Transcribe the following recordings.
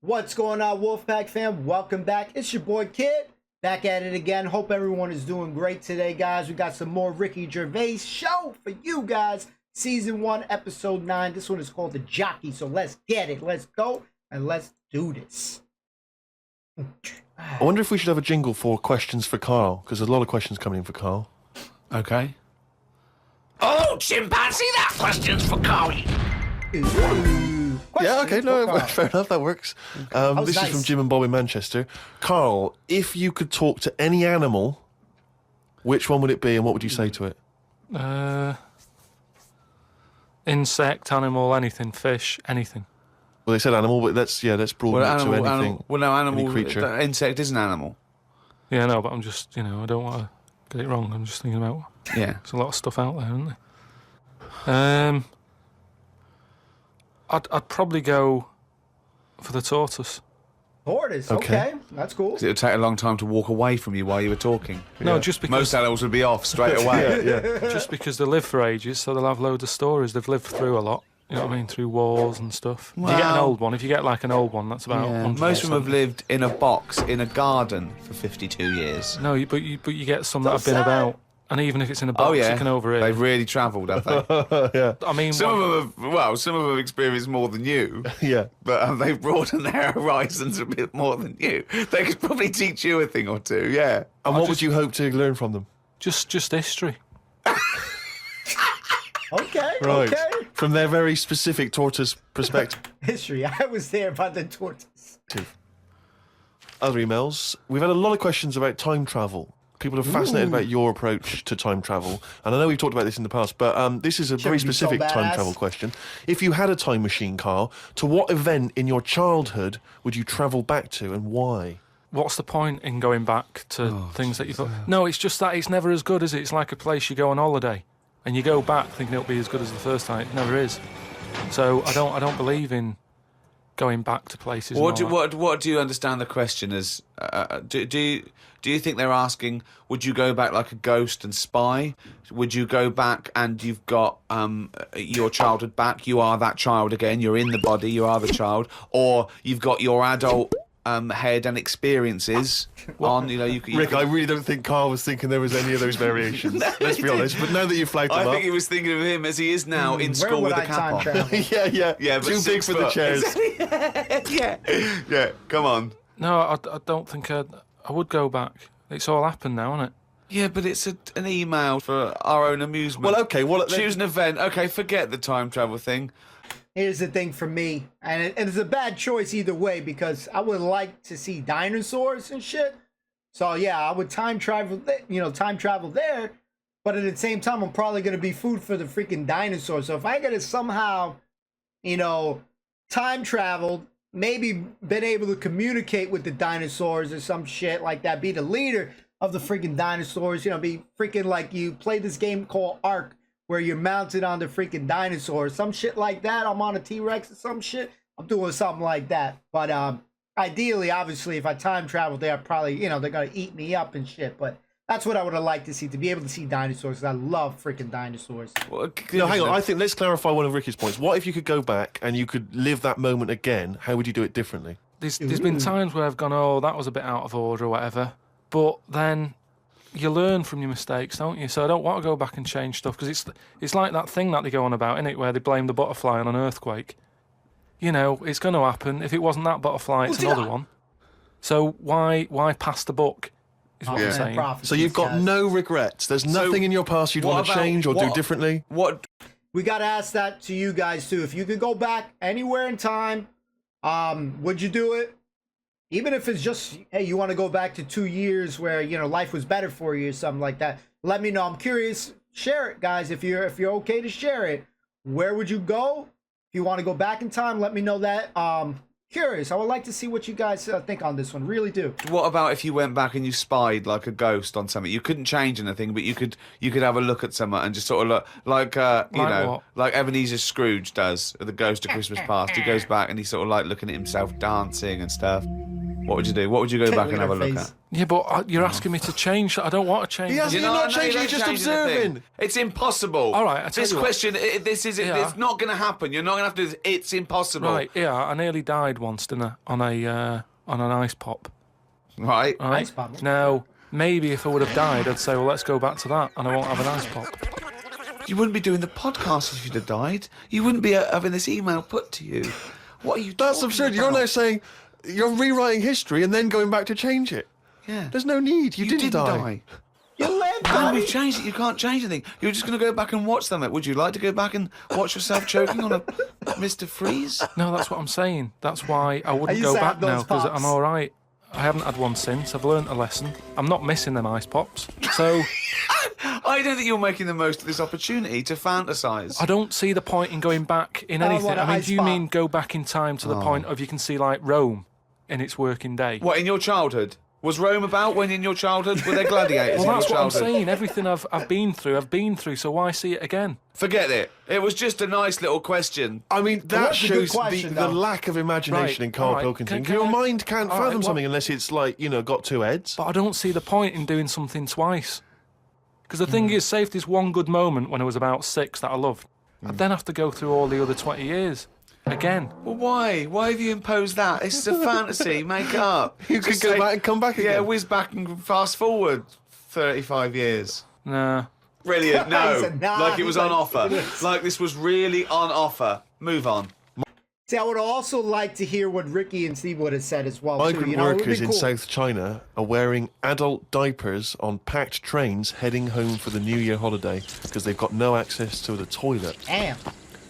What's going on, Wolfpack fam? Welcome back. It's your boy Kid, back at it again. Hope everyone is doing great today, guys. We got some more Ricky Gervais Show for you guys. Season 1, Episode 9. This one is called The Jockey, so let's get it. Let's go, and let's do this. I wonder if we should have a jingle for questions for Karl, because there's a lot of questions coming in for Karl. Okay. Oh, chimpanzee, that question's for Karl. Yeah, okay, no, fair enough, that works. This is from Jim and Bob in Manchester. Karl, if you could talk to any animal, which one would it be and what would you say to it? Insect, animal, anything, fish, anything. Well, they said animal, but let's broaden it to anything. Animal, any creature. Insect is an animal. Yeah, no, but I'm just, I don't want to get it wrong. I'm just thinking about, there's a lot of stuff out there, isn't there? I'd probably go for the tortoise. Tortoise, okay. That's cool. It would take a long time to walk away from you while you were talking. No, just because... Most animals would be off straight away. Just because they live for ages, so they'll have loads of stories. They've lived through a lot. You know what I mean? Through wars and stuff. Well, if you get an old one, if you get like an old one, that's about 100 Most of them have lived in a box in a garden for 52 years. No, but you get some that have been about. And even if it's in a box, you can overhear. They've really travelled, have they? Yeah. I mean, some of them have experienced more than you. Yeah. But they've broadened their horizons a bit more than you. They could probably teach you a thing or two, yeah. And what would you hope to learn from them? Just history. Okay, right. okay. From their very specific tortoise perspective. History. I was there about the tortoise. Other emails. We've had a lot of questions about time travel. People are fascinated about your approach to time travel. And I know we've talked about this in the past, but this is a very specific time travel question. If you had a time machine, Karl, to what event in your childhood would you travel back to and why? What's the point in going back to things that you thought? No, it's just that it's never as good, is it? It's like a place you go on holiday and you go back thinking it'll be as good as the first time. It never is. So I don't believe in going back to places. What do you understand the question as? Do you think they're asking, would you go back like a ghost and spy? Would you go back and you've got your childhood back? You are that child again. You're in the body. You are the child. Or you've got your adult head and experiences on. Rick, I really don't think Karl was thinking there was any of those variations. Let's be honest. But now that you've flagged them up, I think he was thinking of him as he is now in school with a cap on. yeah. But too big for the chairs. yeah. Come on. No, I don't think I would go back. It's all happened now, isn't it? Yeah, but it's an email for our own amusement. Well, okay. Choose an event. Okay, forget the time travel thing. Here's the thing for me, and it's a bad choice either way because I would like to see dinosaurs and shit. So yeah, I would time travel there. But at the same time, I'm probably gonna be food for the freaking dinosaurs. So if I gotta somehow, time traveled, maybe been able to communicate with the dinosaurs or some shit like that, be the leader of the freaking dinosaurs, be freaking like you play this game called Ark, where you're mounted on the freaking dinosaur, some shit like that. I'm on a T-Rex or some shit. I'm doing something like that. But ideally, obviously, if I time travel there, probably, they're going to eat me up and shit. But that's what I would have liked to see, to be able to see dinosaurs, because I love freaking dinosaurs. Well, no, hang on. I think let's clarify one of Ricky's points. What if you could go back and you could live that moment again? How would you do it differently? There's been times where I've gone, oh, that was a bit out of order or whatever. But then you learn from your mistakes, don't you? So I don't want to go back and change stuff, because it's like that thing that they go on about, innit, where they blame the butterfly on an earthquake. It's going to happen. If it wasn't that butterfly, it's another one. So why pass the buck, is what I'm saying. So you've got no regrets. There's nothing in your past you'd want to change or do differently? We got to ask that to you guys, too. If you could go back anywhere in time, would you do it? Even if it's just, hey, you want to go back to 2 years where, life was better for you or something like that. Let me know. I'm curious. Share it, guys. If you're okay to share it, where would you go? If you want to go back in time, let me know that. Curious. I would like to see what you guys think on this one. Really do. What about if you went back and you spied like a ghost on something? You couldn't change anything, but you could have a look at someone and just sort of look like like Ebenezer Scrooge does, the Ghost of Christmas Past. He goes back and he's sort of like looking at himself dancing and stuff. What would you do? What would you go back and have a look at? Yeah, but you're asking me to change. I don't want to change. You're not changing, you're just observing. It's impossible. All right, this question, it's not going to happen. You're not going to have to do this. It's impossible. Right, yeah, I nearly died once, didn't I? On an ice pop. Right. Ice pop. Now, maybe if I would have died, I'd say, well, let's go back to that, and I won't have an ice pop. You wouldn't be doing the podcast if you'd have died. You wouldn't be having this email put to you. What are you That's talking absurd. about? You're now saying you're rewriting history and then going back to change it. Yeah. There's no need. You didn't die. You lived, No, buddy. we've changed it. You can't change anything. You're just going to go back and watch them. Would you like to go back and watch yourself choking on a Mr. Freeze? No, that's what I'm saying. That's why I wouldn't used go to back have those now, because pops. I'm all right. I haven't had one since. I've learnt a lesson. I'm not missing them ice pops. So I don't think you're making the most of this opportunity to fantasise. I don't see the point in going back in I anything. want an I mean, ice do you pop. mean go back in time to the point of you can see like Rome in its working day? What, in your childhood? Was Rome about when in your childhood? Were there gladiators Well, in that's your what I'm childhood? saying. Everything I've been through. So why see it again? Forget it. It was just a nice little question. I mean, that that's a good shows question, the though. lack of imagination Right, in Karl all right. Pilkington. Can Your I- mind can't all right, fathom what- something unless it's like, got two heads. But I don't see the point in doing something twice. Because the thing is, say if there's one good moment when I was about 6 that I loved, I'd then have to go through all the other 20 years again. Well, why? Why have you imposed that? This is a fantasy. Make it up. You could Just go say, back and come back Yeah, again. whiz back and fast forward 35 years. Nah. Brilliant. He No. said, nah, Like it was he's on like, offer. Like this was really on offer. Move on. See, I would also like to hear what Ricky and Steve would have said as well. Migrant too. It would be workers in cool. South China are wearing adult diapers on packed trains heading home for the New Year holiday because they've got no access to the toilet. Damn.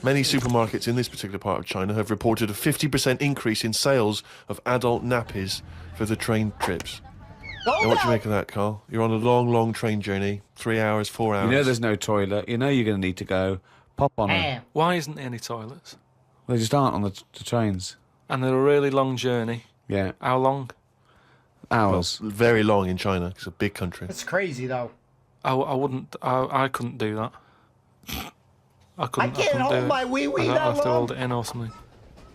Many supermarkets in this particular part of China have reported a 50% increase in sales of adult nappies for the train trips. Now, what do you make of that, Carl? You're on a long, long train journey, 3 hours, 4 hours. You know there's no toilet. You know you're going to need to go. Pop on it. Damn. Why isn't there any toilets? They just aren't on the trains. And they're a really long journey. Yeah. How long? Hours. Very long in China. It's a big country. That's crazy, though. I wouldn't. I couldn't do that. I couldn't. can't couldn't hold do it. my wee-wee I'd that have to long. hold it in or something.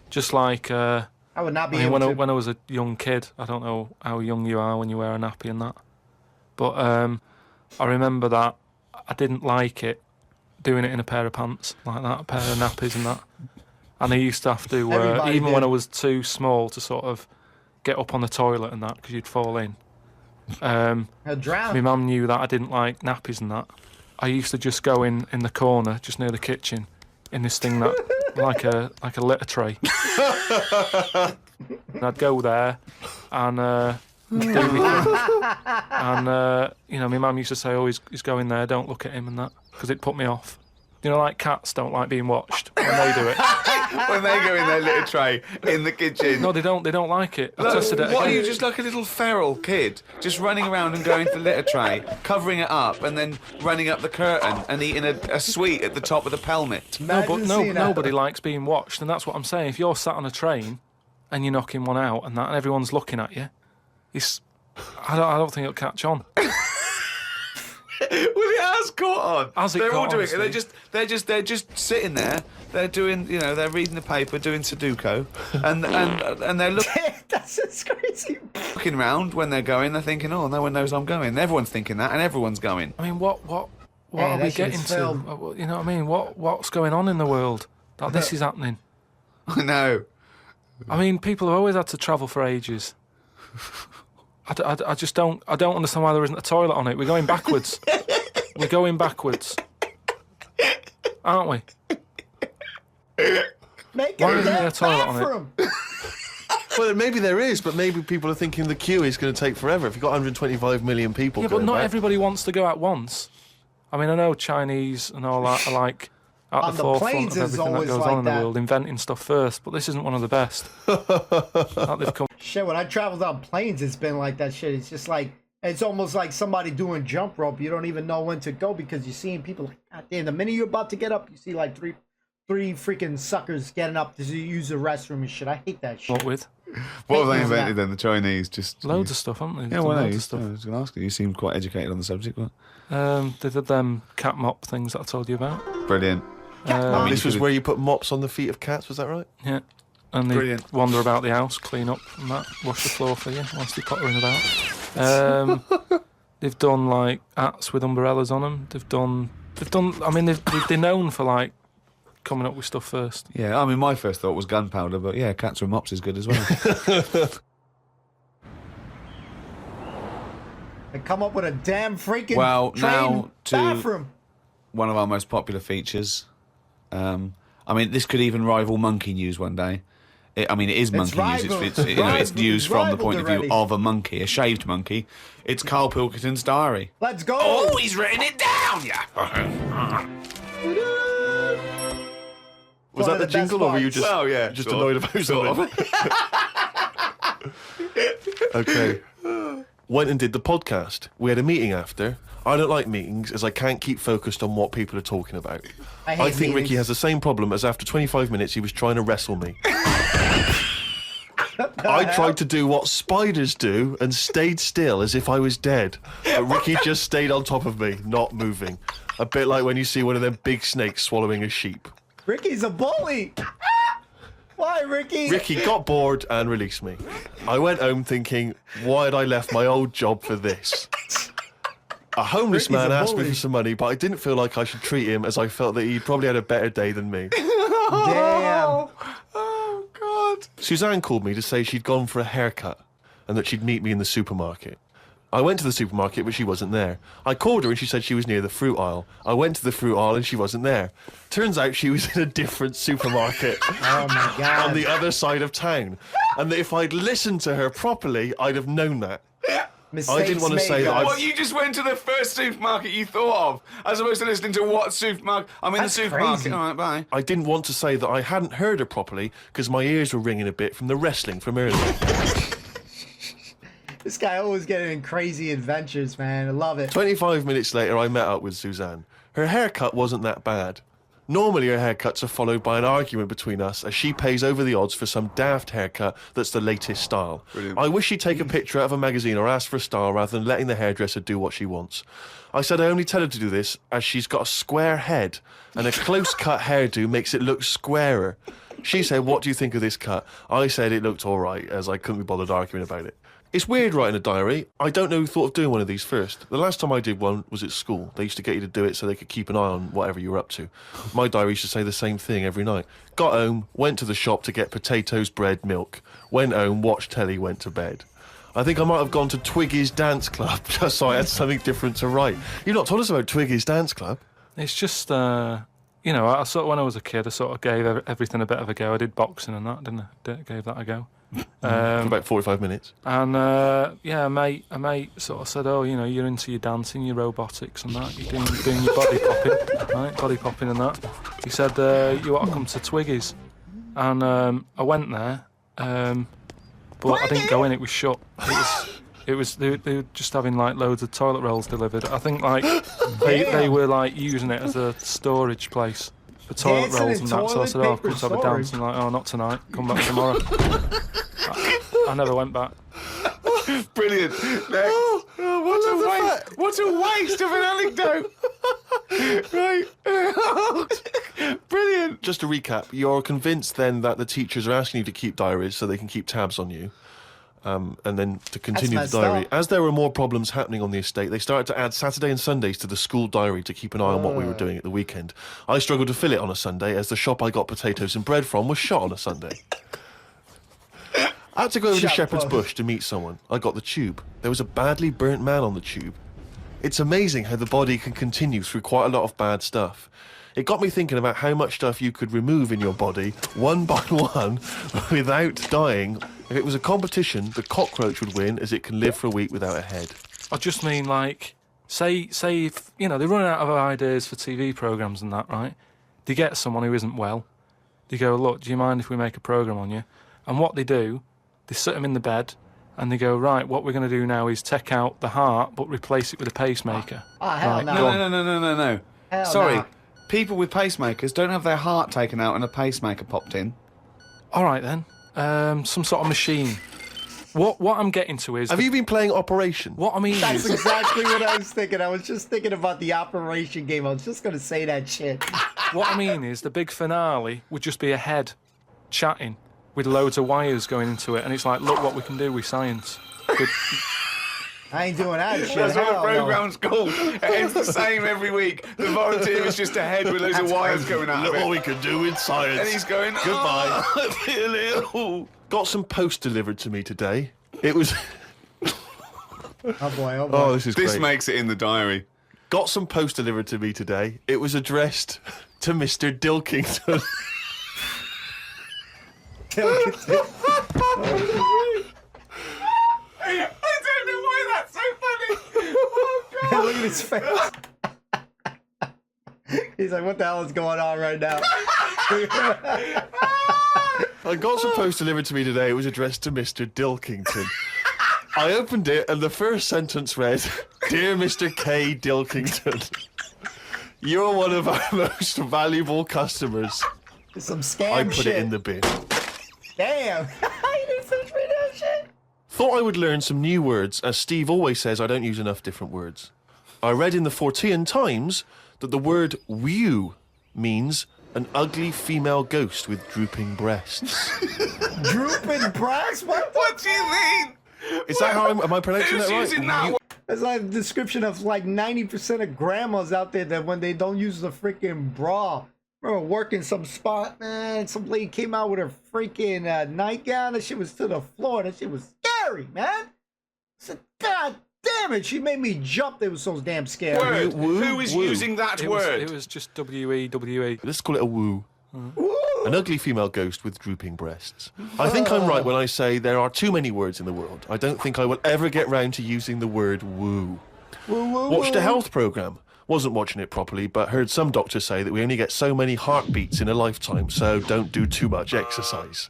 Just like I would not be I mean, able to. when I was a young kid, I don't know how young you are when you wear a nappy and that, but I remember that I didn't like it doing it in a pair of pants like that, a pair of nappies and that. And I used to have to, Everybody even when did. I was too small to sort of get up on the toilet and that, because you'd fall in. I'll My drown. mum knew that I didn't like nappies and that. I used to just go in the corner, just near the kitchen, in this thing that like a litter tray. And I'd go there and do my thing. And my mum used to say, "Oh, he's going there. Don't look at him," and that, because it put me off. You know, like cats don't like being watched when they do it. When they go in their little tray in the kitchen. No, they don't. They don't like it. I Look, tested it what are again. you, just like a little feral kid, just running around and going for litter tray, covering it up, and then running up the curtain and eating a sweet at the top of the pelmet? No, but Imagine seeing that. nobody likes being watched, and that's what I'm saying. If you're sat on a train and you're knocking one out and that, and everyone's looking at you, I don't think it'll catch on. Well, it has caught on. Has it They're all caught doing on, it. They're just sitting there. They're doing, they're reading the paper, doing Sudoku, and they're That's just crazy. looking around when they're going. They're thinking, oh, no one knows I'm going. Everyone's thinking that, and everyone's going. I mean, what Yeah, are we that shit getting is to? film. You know what I mean? What's going on in the world that this is happening? I know. I mean, people have always had to travel for ages. I just don't understand why there isn't a toilet on it. We're going backwards. We're going backwards, aren't we? Make Why it isn't there a that toilet on it? bathroom. Well, maybe there is, but maybe people are thinking the queue is going to take forever. If you've got 125 million people Yeah, but going not back. everybody wants to go at once. I mean, I know Chinese and all that are like at On the the forefront planes of is everything that always goes like on in the that. world, inventing stuff first. But this isn't one of the best. That they've come. Shit, when I traveled on planes, it's been like that shit. It's just like, it's almost like somebody doing jump rope. You don't even know when to go because you're seeing people like, God damn, the minute you're about to get up, you see like three freaking suckers getting up to use the restroom and shit. I hate that shit. What with? What have they Hate using invented that. then? The Chinese just Loads of stuff, haven't they? They've Yeah, done well, loads I of stuff. was going to ask you. You seem quite educated on the subject. But They did them cat mop things that I told you about. brilliant. This was where you put mops on the feet of cats, was that right? Yeah. and they Brilliant. wander about the house, clean up and that, wash the floor for you whilst they're pottering about. They've done like hats with umbrellas on them. They've done. I mean, they're known for like coming up with stuff first. Yeah, I mean, my first thought was gunpowder, but yeah, cats with mops is good as well. And come up with a damn freaking Well, train now to- bathroom. One of our most popular features. I mean, this could even rival monkey news one day. It is monkey news. It's news from the point of view of a monkey, a shaved monkey. It's Karl Pilkington's diary. Let's go. Oh, he's written it down, yeah. Was One that of the the best jingle, or were you parts. just, Well, yeah, just sort annoyed of. about Sort something? of. Okay. Went and did the podcast. We had a meeting after. I don't like meetings as I can't keep focused on what people are talking about. I hate I think Ricky meetings. has the same problem as after 25 minutes he was trying to wrestle me. I tried to do what spiders do and stayed still as if I was dead. But Ricky just stayed on top of me, not moving. A bit like when you see one of them big snakes swallowing a sheep. Ricky's a bully. Why, Ricky? Ricky got bored and released me. I went home thinking, why had I left my old job for this? A homeless Ricky's man a asked me bully. for some money, but I didn't feel like I should treat him as I felt that he probably had a better day than me. Damn. Oh, God. Suzanne called me to say she'd gone for a haircut and that she'd meet me in the supermarket. I went to the supermarket, but she wasn't there. I called her and she said she was near the fruit aisle. I went to the fruit aisle and she wasn't there. Turns out she was in a different supermarket Oh my God. on the other side of town. And that if I'd listened to her properly, I'd have known that. Mistakes I didn't want to made, say that guys. What, you just went to the first supermarket you thought of, as opposed to listening to what supermarket? I'm in That's the supermarket. crazy. All right, bye. I didn't want to say that I hadn't heard her properly because my ears were ringing a bit from the wrestling from earlier. This guy always getting in crazy adventures, man. I love it. 25 minutes later, I met up with Suzanne. Her haircut wasn't that bad. Normally, her haircuts are followed by an argument between us as she pays over the odds for some daft haircut that's the latest style. Brilliant. I wish she'd take a picture out of a magazine or ask for a style rather than letting the hairdresser do what she wants. I said I only tell her to do this as she's got a square head and a close-cut hairdo makes it look squarer. She said, what do you think of this cut? I said it looked all right as I couldn't be bothered arguing about it. It's weird writing a diary. I don't know who thought of doing one of these first. The last time I did one was at school. They used to get you to do it so they could keep an eye on whatever you were up to. My diary used to say the same thing every night. Got home, went to the shop to get potatoes, bread, milk. Went home, watched telly, went to bed. I think I might have gone to Twiggy's Dance Club just so I had something different to write. You've not told us about Twiggy's Dance Club. It's just, I sort of, when I was a kid, I sort of gave everything a bit of a go. I did boxing and that, didn't I? Gave that a go. For about 45 minutes. And a mate sort of said, "Oh, you're into your dancing, your robotics and that. You're doing your body popping, right? Body popping and that." He said, "You ought to come to Twiggy's," and I went there, but I didn't go in. It was shut. They were just having like loads of toilet rolls delivered. I think like they were like using it as a storage place for toilet Dancing rolls in and that. So I toilet said, "Oh, paper come to have a storage?" dance." And like, "Oh, not tonight. Come back tomorrow." I never went back. Brilliant. What a waste of an anecdote. Right. Brilliant. Just to recap, you're convinced then that the teachers are asking you to keep diaries so they can keep tabs on you. And then to continue the messed diary. up. As there were more problems happening on the estate, they started to add Saturday and Sundays to the school diary to keep an eye on what we were doing at the weekend. I struggled to fill it on a Sunday as the shop I got potatoes and bread from was shut on a Sunday. I had to go over to Shut Shepherd's up. Bush to meet someone. I got the tube. There was a badly burnt man on the tube. It's amazing how the body can continue through quite a lot of bad stuff. It got me thinking about how much stuff you could remove in your body, one by one, without dying. If it was a competition, the cockroach would win as it can live for a week without a head. I just mean like, say if they're running out of ideas for TV programmes and that, right? They get someone who isn't well. They go, "Look, do you mind if we make a programme on you?" And what they do, they sit them in the bed and they go, "Right, what we're going to do now is take out the heart but replace it with a pacemaker." Oh, hell Right, no. go on. No. Hell Sorry. no. People with pacemakers don't have their heart taken out and a pacemaker popped in. All right then, some sort of machine. What I'm getting to is Have you been playing Operation? what I mean That's is exactly what I was thinking. I was just thinking about the Operation game. I was just going to say that shit. what I mean is the big finale would just be a head chatting, with loads of wires going into it, and it's like, look what we can do with science. Good. I ain't doing that shit. That's what the Hell no. programme's called. It's the same every week. The volunteer is just a head with loads of wires coming out Look of what it. we can do with science. And he's going, Goodbye. "Oh." I feel ill. Got some post delivered to me today. It was. Oh boy, oh boy. Oh, this is This great. makes it in the diary. Got some post delivered to me today. It was addressed to Mr. Dilkington. I don't know why that's so funny. Oh, God. Look at his face. He's like, what the hell is going on right now? I got some post delivered to me today. It was addressed to Mr. Dilkington. I opened it, and the first sentence read, "Dear Mr. K. Dilkington, you're one of our most valuable customers." Some scam I put shit. it in the bin. Damn. You didn't finish reading that shit? Thought I would learn some new words, as Steve always says I don't use enough different words. I read in the Fortean Times that the word "wew" means an ugly female ghost with drooping breasts. Drooping breasts? What the? What do you mean? Is that how am I pronouncing Who's that right? using that? It's like a description of like 90% of grandmas out there that when they don't use the freaking bra. I remember working some spot, man. Some lady came out with her freaking nightgown. That shit was to the floor. That shit was scary, man. I said, God damn it. She made me jump. They were so damn scary. Word. Woo, Who is woo. using that word? It was just W-E-W-E. Let's call it a woo. Woo! An ugly female ghost with drooping breasts. I think I'm right when I say there are too many words in the world. I don't think I will ever get round to using the word woo. Woo, woo, Watched woo. a health programme. Wasn't watching it properly, but heard some doctors say that we only get so many heartbeats in a lifetime, so don't do too much exercise.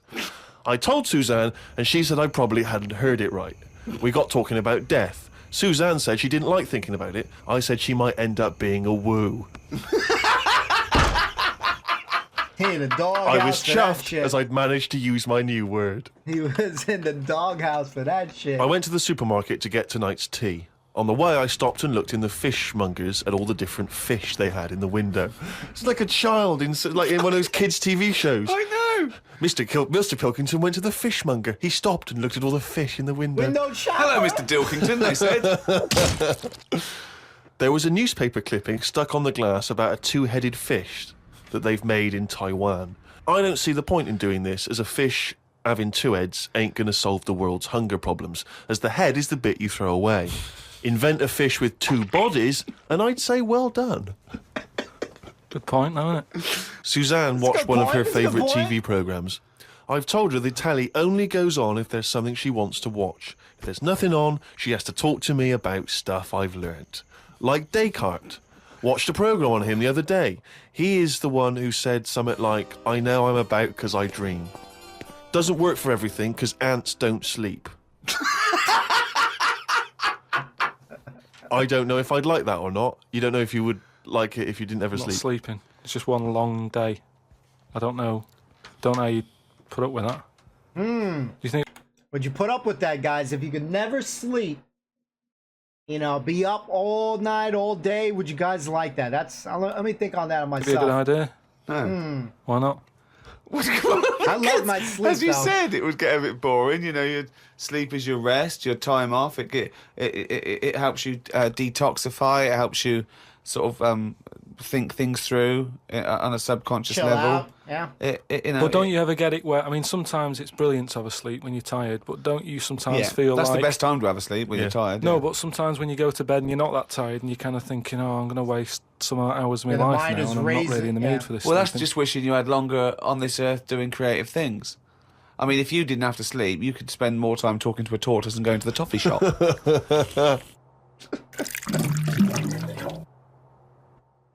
I told Suzanne, and she said I probably hadn't heard it right. We got talking about death. Suzanne said she didn't like thinking about it. I said she might end up being a woo. Hey, the dog I was house for that chuffed shit. as I'd managed to use my new word. He was in the doghouse for that shit. I went to the supermarket to get tonight's tea. On the way, I stopped and looked in the fishmongers at all the different fish they had in the window. It's like a child in one of those kids' TV shows. I know. Mr. Pilkington went to the fishmonger. He stopped and looked at all the fish in the window. Window shopper. Hello, Mr. Dilkington, they said. There was a newspaper clipping stuck on the glass about a two-headed fish that they've made in Taiwan. I don't see the point in doing this, as a fish having two heads ain't going to solve the world's hunger problems, as the head is the bit you throw away. Invent a fish with two bodies, and I'd say well done. Good point, though, isn't it? Suzanne That's a watched good one of point, her that's a good favourite point. TV programmes. I've told her the telly only goes on if there's something she wants to watch. If there's nothing on, she has to talk to me about stuff I've learnt. Like Descartes. Watched a programme on him the other day. He is the one who said something like, "I know I'm about 'cause I dream." Doesn't work for everything, 'cause ants don't sleep. I don't know if I'd like that or not. You don't know if you would like it if you didn't ever Not sleep. sleeping. It's just one long day. I don't know. Don't know how you put up with that. Do you think? Would you put up with that, guys? If you could never sleep, you know, be up all night, all day, would you guys like that? Let me think on that on Be a good myself. idea. No. Why not? I love my sleep, As you though. said, it would get a bit boring. You know, your sleep is your rest, your time off. It helps you detoxify. It helps you sort of think things through on a subconscious Chill level. out. Yeah. You know, But don't you ever get it where, I mean, sometimes it's brilliant to have a sleep when you're tired, but don't you sometimes Yeah, feel that's like... the best time to have a sleep when Yeah. you're tired. No, yeah. but sometimes when you go to bed and you're not that tired and you're kind of thinking, oh, I'm going to waste some hours of my Yeah, the life mind now is and I'm not racing, really in the yeah. mood for this Well, that's sleeping. just wishing you had longer on this earth doing creative things. I mean, if you didn't have to sleep, you could spend more time talking to a tortoise and going to the toffee shop.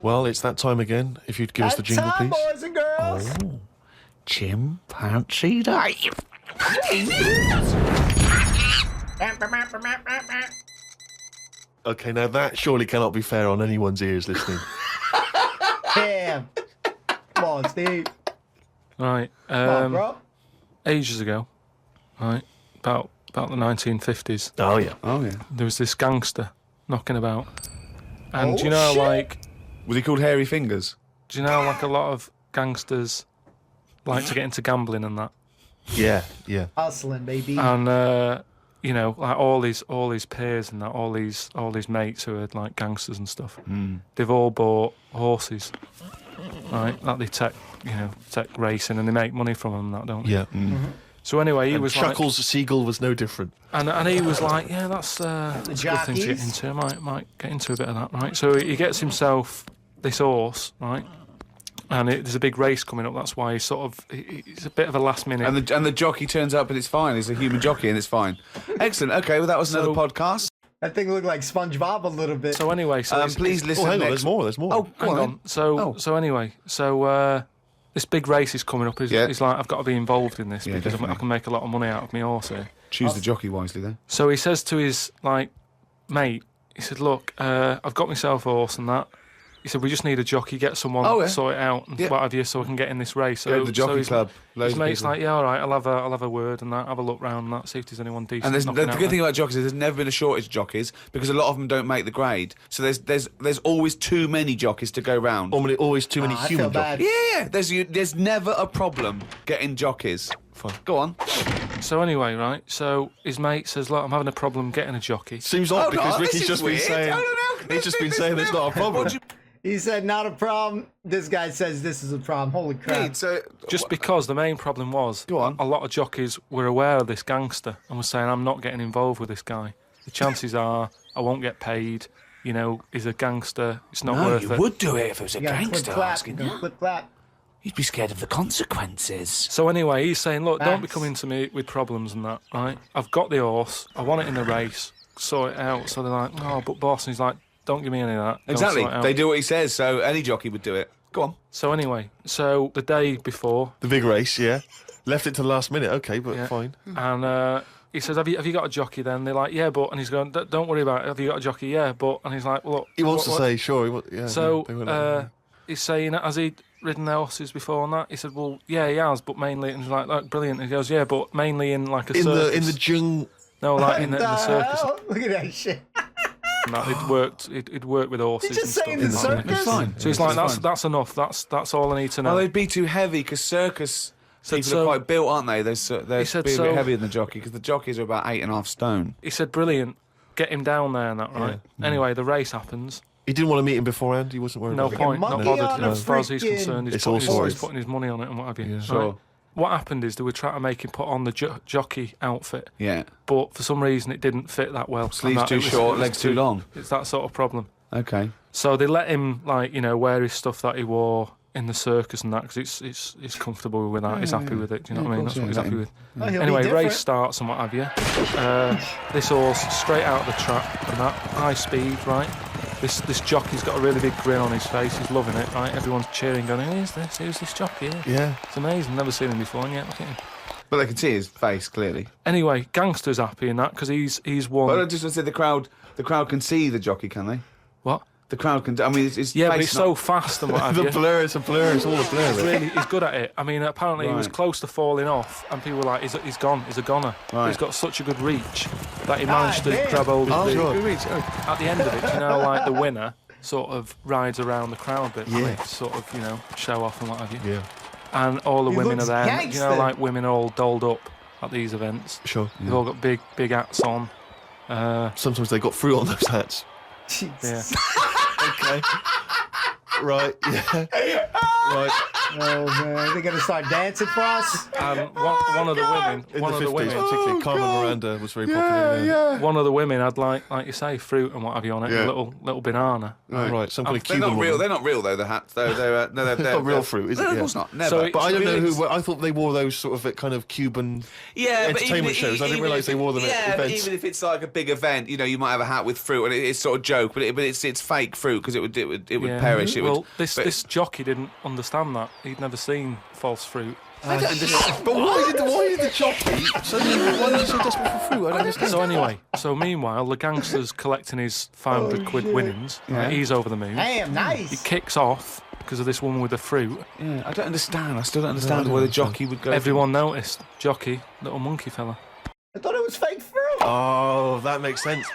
Well, it's that time again. If you'd give us the That jingle, time, please. boys and girls. Chimpanzee day. Okay, now that surely cannot be fair on anyone's ears listening. Damn. Come on, Steve. Right. Come on, bro. Ages ago, right, about the 1950s, Oh, yeah. Oh, yeah. there was this gangster knocking about. And Oh, do you know, shit. like... Was he called Hairy Fingers? Do you know, like, a lot of gangsters like to get into gambling and that? Yeah. Hustling, baby. And you know, like all his peers and that, all these mates who are like gangsters and stuff, they've all bought horses, right? That they take racing and they make money from them, that don't they? Yeah. So anyway, he And was Chuckles the seagull was no different. and he was like, yeah, that's a good thing to get into. I might get into a bit of that, right? So he gets himself this horse, right? And there's a big race coming up. That's why he's a bit of a last minute. And the jockey turns up and it's fine. He's a human jockey and it's fine. Excellent. Okay, well that was another podcast. That thing looked like SpongeBob a little bit. So anyway, please listen. Oh, hang on, next. there's more. Oh, go on. So anyway, this big race is coming up. He's like, I've got to be involved in this because definitely. I can make a lot of money out of my horse here. Choose the jockey wisely then. So he says to his mate, he said, look, I've got myself a horse and that. He said, we just need a jockey, get someone to sort it out and what have you, so we can get in this race. Go to the jockey club. His mate's like, yeah, all right, I'll have a word and that, have a look round and that, see if there's anyone decent. And the good thing about jockeys is there's never been a shortage of jockeys because a lot of them don't make the grade. So there's always too many jockeys to go round. Always too many human jockeys. Yeah, there's never a problem getting jockeys. Fine. Go on. So anyway, right, so his mate says, look, I'm having a problem getting a jockey. Seems odd because Ricky's just been saying... He's just been saying it's not a problem. He said, not a problem. This guy says this is a problem. Holy crap. Just because the main problem was Go on. a lot of jockeys were aware of this gangster and were saying, I'm not getting involved with this guy. The chances are I won't get paid. You know, he's a gangster. It's not worth it. You would do it if it was a You gotta gangster clip clap. asking you. Clip clap. You'd be scared of the consequences. So anyway, he's saying, look, don't be Facts. coming to me with problems and that, right? I've got the horse. I want it in the race. Sort it out. So they're like, oh, but boss. And he's like, don't give me any of that. Go and Exactly. sort it out. They do what he says, so any jockey would do it. Go on. So anyway, so the day before, The big race, yeah. Left it to the last minute, okay, but Yeah. fine. and he says, have you got a jockey then? They're like, yeah, but... And he's going, don't worry about it. Have you got a jockey? Yeah, but... And he's like, well, look... He wants to say, sure. Yeah, So, they won't let him. he's saying, has he ridden the horses before and that? He said, well, yeah, he has, but mainly... And he's like, brilliant. And he goes, yeah, but mainly in like a circus. In the jung... No, like in the circus. hell? Look at that shit. And that. He'd worked with horses He's just and saying stuff. the and that. circus? It's fine. So he's like, that's enough. That's all I need to know. Well, they'd be too heavy because circus people so- are quite built, aren't they? They're said be a so- bit heavier than the jockey because the jockeys are about 8.5 stone. He said, brilliant. Get him down there and that, right? Anyway, the race happens. He didn't want to meet him beforehand. He wasn't worried No about point, not monkey bothered. on a As far as he's freaking- concerned, It's all he's sorted. putting his money on it and what have you. Yeah. Right? Sure. What happened is they were trying to make him put on the jockey outfit, Yeah. but for some reason it didn't fit that well. Sleeves And that- too it was- short, it was legs too long. It's that sort of problem. Okay. So they let him, wear his stuff that he wore in the circus and that because it's comfortable with that. He's happy with it. Do you know what I mean? course, That's what he's yeah. happy with. Well, he'll be Anyway, different. race starts and what have you. This horse straight out of the trap and that high speed, right? This jockey's got a really big grin on his face. He's loving it, right? Everyone's cheering, going, "Who's this? Who's this jockey?" Yeah. It's amazing. Never seen him before, and yet look at him. But they can see his face clearly. Anyway, Gangster's happy in that because he's won. But I just want to say the crowd can see the jockey, can they? What? The crowd can. I mean, it's Yeah, but face he's not- so fast and what have you. It's all the blur. He's good at it. I mean, apparently he was Right. close to falling off, and people were like, he's gone, he's a goner. Right. He's got such a good reach that he managed to damn. grab hold of the... sure. At the end of it, you know, like the winner sort of rides around the crowd bit, Yeah. to sort of, you know, show off and what have you. Yeah, And all the He women are looks there. You gangster. know, like women are all dolled up at these events. sure. They've all got big hats on. Sometimes they got fruit on those hats. Yeah. Okay. Right, yeah. Right. Oh, man. They're going to start dancing for us? And one of the women, In one the of the 50s, women, particularly, Carmen Miranda was very popular. one of the women had like you say, fruit and what have you on it, Yeah. a little banana. Right, some kind of They're Cuban not real. woman. They're not real though. The hats. They're It's not real fruit, is it? No, of Yeah. course not. Never. So But I don't know Really, who. I thought they wore those sort of kind of Cuban entertainment shows. I didn't realise they wore them at but events. even if it's like a big event, you know, you might have a hat with fruit, and it's sort of joke, but it's fake fruit because it would Yeah. perish. It Well, would. this jockey didn't understand that. He'd never seen false fruit. I don't understand. But why did the jockey suddenly? Why was he so desperate for fruit? I don't understand. So anyway, meanwhile, the gangster's collecting his 500 quid winnings. Right? He's over the moon. Damn, He nice. kicks off because of this woman with the fruit. Yeah, I don't understand. I still don't understand why the jockey would go. Everyone noticed. Jockey, little monkey fella. I thought it was fake fruit. Oh, that makes sense.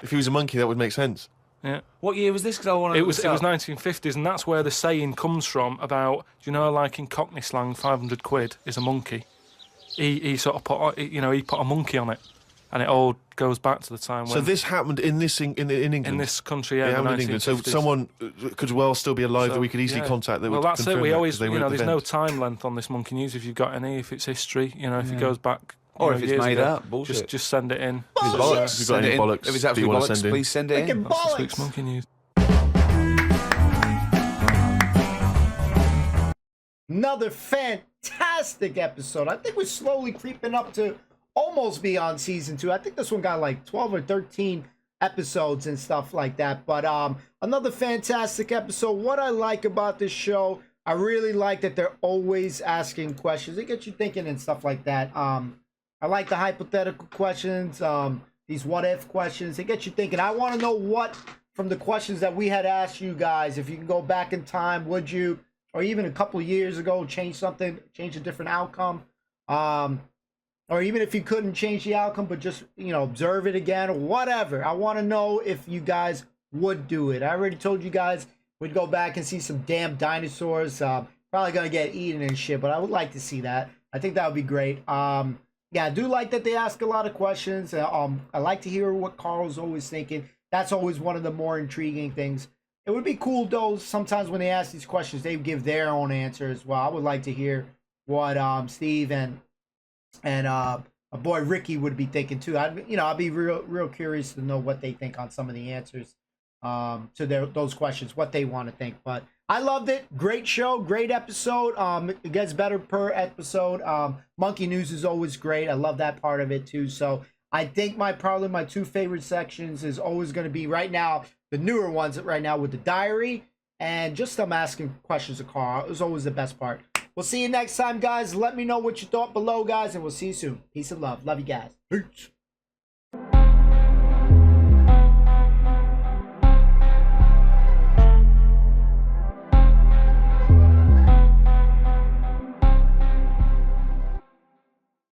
If he was a monkey, that would make sense. Yeah. What year was this? Because I want to. It was 1950s, and that's where the saying comes from about, you know, like in Cockney slang, 500 quid is a monkey. he sort of put he put a monkey on it, and it all goes back to the time when. So this happened in England. In this country, yeah. It happened in England. So someone could well still be alive that we could easily contact. That well, would that's it. confirm We that, always, 'cause they were at the there's event. no time length on this monkey news. If you've got any, if it's history, if it goes back. Or if it's years made ago, up, bullshit. Just send it in. If you've got Send any it in. bollocks, If it's that you absolute want to bollocks, send in. please send it in. Freaking That's this bollocks. week's monkey news. Another fantastic episode. I think we're slowly creeping up to almost beyond season 2. I think this one got like 12 or 13 episodes and stuff like that. But another fantastic episode. What I like about this show, I really like that they're always asking questions. It gets you thinking and stuff like that. I like the hypothetical questions, these what if questions. It gets you thinking. I want to know what from the questions that we had asked you guys. If you can go back in time, would you? Or even a couple of years ago, change something, change a different outcome. Or even if you couldn't change the outcome, but just, observe it again or whatever. I want to know if you guys would do it. I already told you guys we'd go back and see some damn dinosaurs. Probably going to get eaten and shit, but I would like to see that. I think that would be great. Yeah, I do like that they ask a lot of questions. I like to hear what Karl's always thinking. That's always one of the more intriguing things. It would be cool, though, sometimes when they ask these questions, they give their own answer as well. I would like to hear what Steve and my boy Ricky would be thinking, too. I'd be real curious to know what they think on some of the answers to those questions, what they want to think. But I loved it. Great show, great episode. It gets better per episode. Monkey News is always great. I love that part of it, too. So I think probably my 2 favorite sections is always going to be right now, the newer ones right now with the diary and just them asking questions of Karl. It was always the best part. We'll see you next time, guys. Let me know what you thought below, guys, and we'll see you soon. Peace and love. Love you guys. Peace.